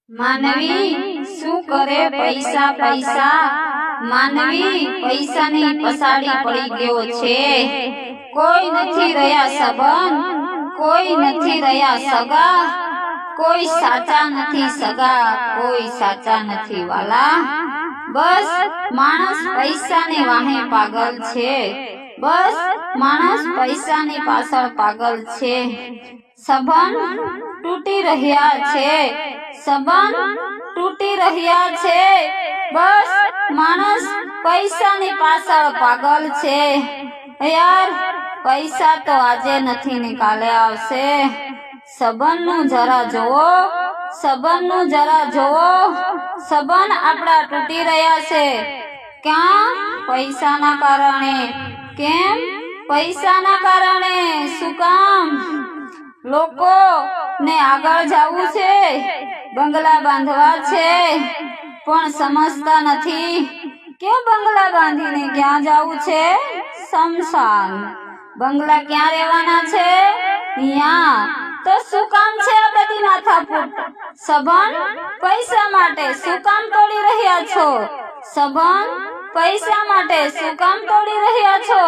માનવી શું કરે પૈસા પૈસા માનવી પૈસાની પસાડી પડી ગયો છે। કોઈ નથી રહ્યા સંબંધ, કોઈ નથી રહ્યા સગા, કોઈ સાચા નથી સગા, કોઈ સાચા નથી વાલા। બસ માણસ પૈસાની વાહે પાગલ છે, બસ માણસ પૈસાની પાછળ પાગલ છે। સંબંધ તૂટી રહ્યા છે, સંબંધ તૂટી રહ્યા છે, બસ માણસ પૈસાની પાછળ પાગલ છે। યાર પૈસા તો આજે નથી ને કાલે આવશે। સંબંધનું જરા જોવો, સંબંધનું જરા જોવો, સંબંધ આપણા તૂટી રહ્યા છે। ક્યાં? પૈસાના કારણે। કેમ? પૈસાના કારણે। શું કામ? લોકો ને આગળ જવું છે, બંગલા બાંધવા છે, પણ સમજતા નથી કે બંગલા બાંધીને ક્યાં જવું છે? શમશાન। બંગલા ક્યાં રહેવાના છે? અહીંયા। તો શું કામ છે આ બધી માથાકૂટ? સંબંધ પૈસા માટે શું કામ તોડી રહ્યા છો? સંબંધ પૈસા માટે શું કામ તોડી રહ્યા છો?